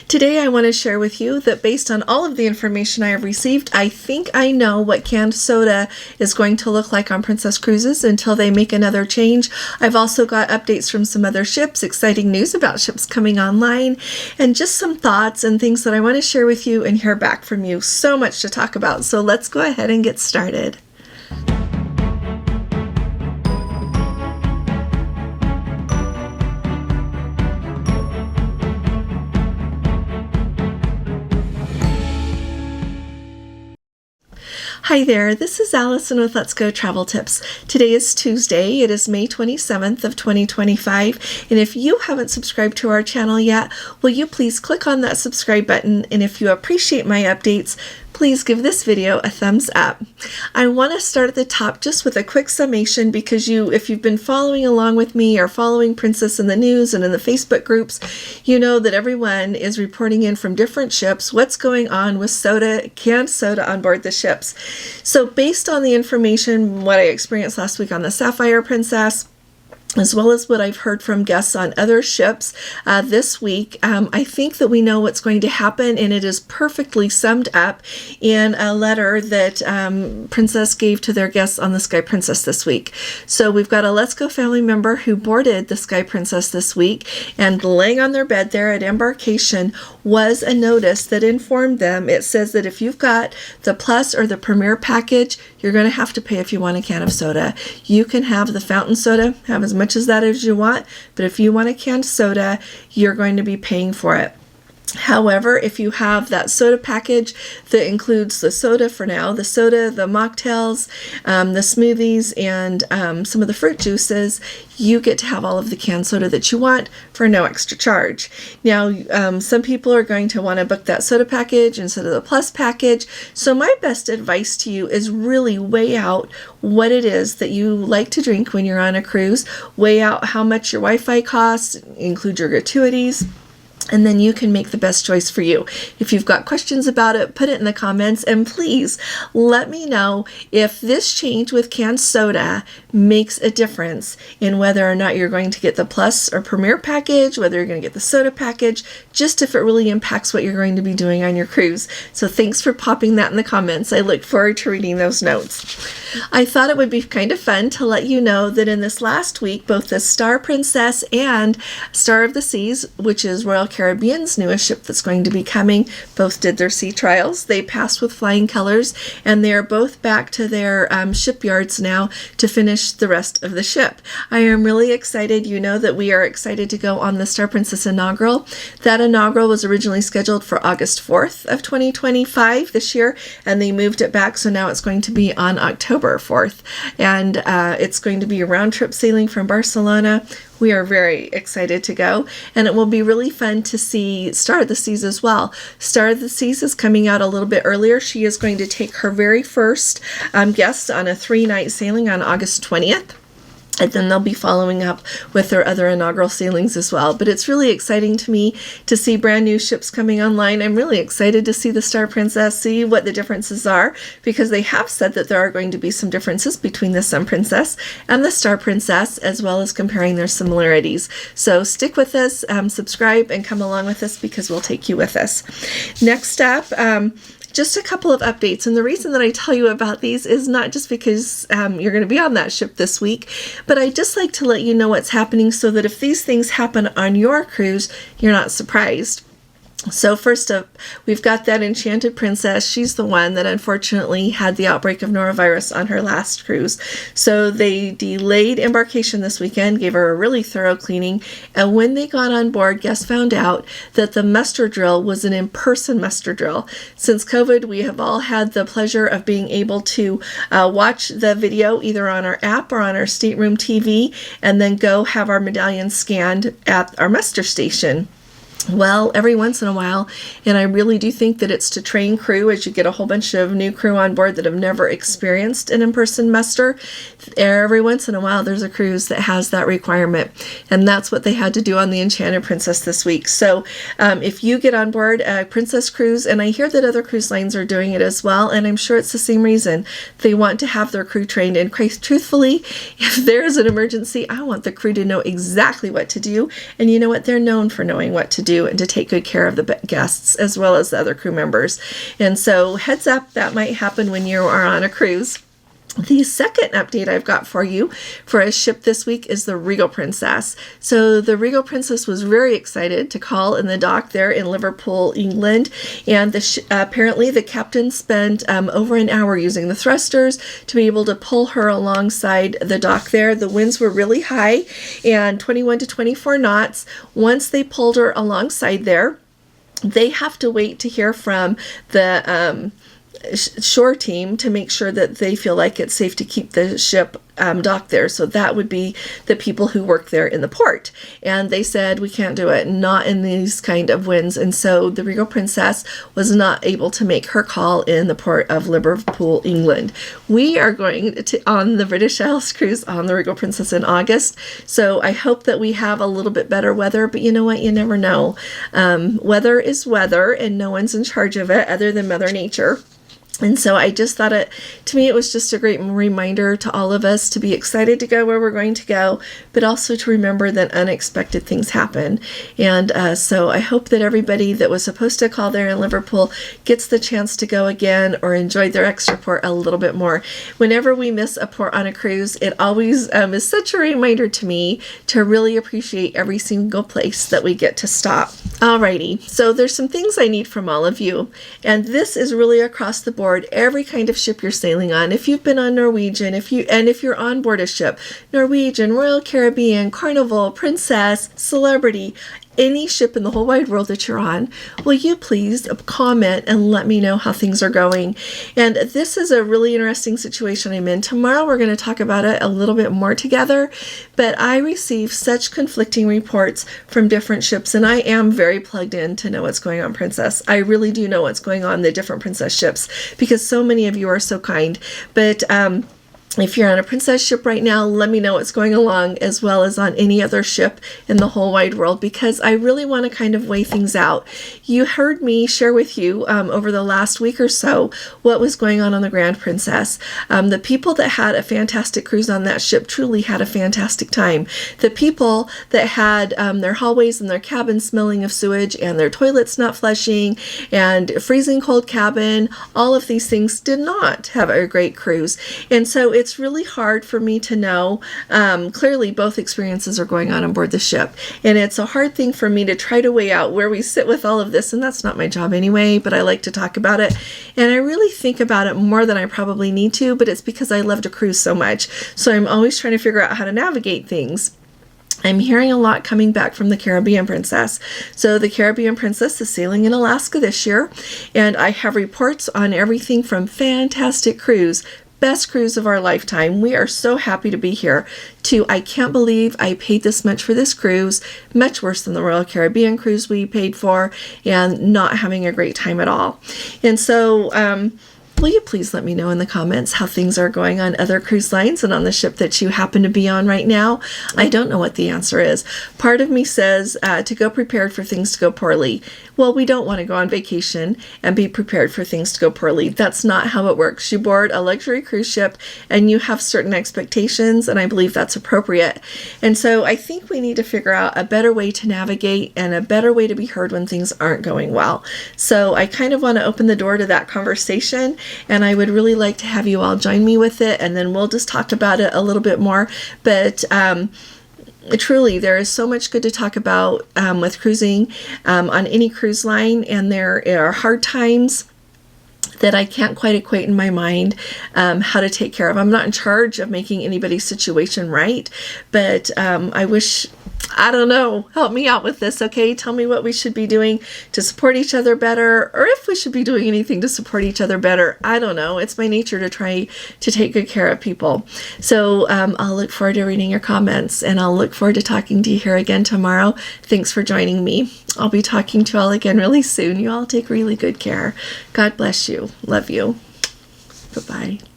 Today I want to share with you that based on all of the information I have received, I think I know what canned soda is going to look like on Princess Cruises until they make another change. I've also got updates from some other ships, exciting news about ships coming online, and just some thoughts and things that I want to share with you and hear back from you. So much to talk about, so let's go ahead and get started. Hi there, this is Allison with Let's Go Travel Tips. Today is Tuesday, it is May 27th of 2025, and if you haven't subscribed to our channel yet, will you please click on that subscribe button, and if you appreciate my updates, please give this video a thumbs up. I want to start at the top just with a quick summation because if you've been following along with me or following Princess in the news and in the Facebook groups, you know that everyone is reporting in from different ships what's going on with canned soda on board the ships. So based on the information, what I experienced last week on the Sapphire Princess, as well as what I've heard from guests on other ships this week, I think that we know what's going to happen, and it is perfectly summed up in a letter that Princess gave to their guests on the Sky Princess this week. So we've got a Let's Go family member who boarded the Sky Princess this week, and laying on their bed there at embarkation was a notice that informed them. It says that if you've got the Plus or the Premier package, you're going to have to pay if you want a can of soda. You can have the fountain soda, have as much as that as you want, but if you want a canned soda, you're going to be paying for it. However, if you have that soda package that includes the soda for now, the soda, the mocktails, the smoothies, and some of the fruit juices, you get to have all of the canned soda that you want for no extra charge. Now, some people are going to want to book that soda package instead of the Plus package. So my best advice to you is really weigh out what it is that you like to drink when you're on a cruise. Weigh out how much your Wi-Fi costs, include your gratuities, and then you can make the best choice for you. If you've got questions about it, put it in the comments, and please let me know if this change with canned soda makes a difference in whether or not you're going to get the Plus or Premier package, whether you're going to get the soda package, just if it really impacts what you're going to be doing on your cruise. So thanks for popping that in the comments. I look forward to reading those notes. I thought it would be kind of fun to let you know that in this last week, both the Star Princess and Star of the Seas, which is Royal Caribbean's newest ship that's going to be coming, both did their sea trials. They passed with flying colors, and they are both back to their shipyards now to finish the rest of the ship. I am really excited. You know that we are excited to go on the Star Princess inaugural. That inaugural was originally scheduled for August 4th of 2025 this year, and they moved it back, so now it's going to be on October 4th, and it's going to be a round trip sailing from Barcelona. We are very excited to go, and it will be really fun to see Star of the Seas as well. Star of the Seas is coming out a little bit earlier. She is going to take her very first guest on a 3-night sailing on August 20th. And then they'll be following up with their other inaugural sailings as well. But it's really exciting to me to see brand new ships coming online. I'm really excited to see the Star Princess, see what the differences are, because they have said that there are going to be some differences between the Sun Princess and the Star Princess, as well as comparing their similarities. So stick with us, subscribe, and come along with us because we'll take you with us. Next up, just a couple of updates, and the reason that I tell you about these is not just because you're going to be on that ship this week, but I just like to let you know what's happening so that if these things happen on your cruise, you're not surprised. So first up, we've got that Enchanted Princess. She's the one that unfortunately had the outbreak of norovirus on her last cruise. So they delayed embarkation this weekend, gave her a really thorough cleaning, and when they got on board, guests found out that the muster drill was an in-person muster drill. Since COVID, we have all had the pleasure of being able to watch the video either on our app or on our stateroom TV, and then go have our medallion scanned at our muster station. Well, every once in a while, and I really do think that it's to train crew as you get a whole bunch of new crew on board that have never experienced an in-person muster. Every once in a while, there's a cruise that has that requirement, and that's what they had to do on the Enchanted Princess this week. So if you get on board a Princess cruise, and I hear that other cruise lines are doing it as well, and I'm sure it's the same reason, they want to have their crew trained. And quite truthfully, if there is an emergency, I want the crew to know exactly what to do, and you know what? They're known for knowing what to do. do and to take good care of the guests as well as the other crew members. And so heads up, that might happen when you are on a cruise. The second update I've got for you for a ship this week is the Regal Princess. So the Regal Princess was very excited to call in the dock there in Liverpool, England, and apparently the captain spent over an hour using the thrusters to be able to pull her alongside the dock there. The winds were really high and 21 to 24 knots. Once they pulled her alongside there, they have to wait to hear from the shore team to make sure that they feel like it's safe to keep the ship docked there. So that would be the people who work there in the port. And they said, we can't do it, not in these kind of winds. And so the Regal Princess was not able to make her call in the port of Liverpool, England. We are going on the British Isles cruise on the Regal Princess in August. So I hope that we have a little bit better weather, but you know what? You never know. Weather is weather and no one's in charge of it other than Mother Nature. And so I just thought to me, it was just a great reminder to all of us to be excited to go where we're going to go, but also to remember that unexpected things happen. And so I hope that everybody that was supposed to call there in Liverpool gets the chance to go again or enjoy their extra port a little bit more. Whenever we miss a port on a cruise, it always is such a reminder to me to really appreciate every single place that we get to stop. Alrighty, so there's some things I need from all of you, and this is really across the board. Every kind of ship you're sailing on. If you've been on Norwegian, if you're on board a ship, Norwegian, Royal Caribbean, Carnival, Princess, Celebrity, any ship in the whole wide world that you're on, will you please comment and let me know how things are going? And this is a really interesting situation I'm in. Tomorrow we're going to talk about it a little bit more together, but I receive such conflicting reports from different ships, and I am very plugged in to know what's going on, Princess. I really do know what's going on in the different Princess ships because so many of you are so kind. But if you're on a Princess ship right now, let me know what's going along, as well as on any other ship in the whole wide world, because I really want to kind of weigh things out. You heard me share with you over the last week or so what was going on the Grand Princess. The people that had a fantastic cruise on that ship truly had a fantastic time. The people that had their hallways and their cabins smelling of sewage and their toilets not flushing and freezing cold cabin, all of these things did not have a great cruise. And so it's really hard for me to know. Clearly, both experiences are going on board the ship, and it's a hard thing for me to try to weigh out where we sit with all of this, and that's not my job anyway, but I like to talk about it, and I really think about it more than I probably need to, but it's because I love to cruise so much, so I'm always trying to figure out how to navigate things. I'm hearing a lot coming back from the Caribbean Princess. So the Caribbean Princess is sailing in Alaska this year, and I have reports on everything from fantastic cruise, best cruise of our lifetime, we are so happy to be here, to I can't believe I paid this much for this cruise, much worse than the Royal Caribbean cruise we paid for, and not having a great time at all. And so will you please let me know in the comments how things are going on other cruise lines and on the ship that you happen to be on right now? I don't know what the answer is. Part of me says to go prepared for things to go poorly. Well, we don't want to go on vacation and be prepared for things to go poorly. That's not how it works. You board a luxury cruise ship and you have certain expectations, and I believe that's appropriate. And so I think we need to figure out a better way to navigate and a better way to be heard when things aren't going well. So I kind of want to open the door to that conversation, and I would really like to have you all join me with it, and then we'll just talk about it a little bit more. But truly, there is so much good to talk about with cruising on any cruise line, and there are hard times that I can't quite equate in my mind how to take care of. I'm not in charge of making anybody's situation right, but I wish, I don't know, help me out with this, okay? Tell me what we should be doing to support each other better, or if we should be doing anything to support each other better. I don't know. It's my nature to try to take good care of people. So I'll look forward to reading your comments, and I'll look forward to talking to you here again tomorrow. Thanks for joining me. I'll be talking to you all again really soon. You all take really good care. God bless you. Love you. Bye-bye.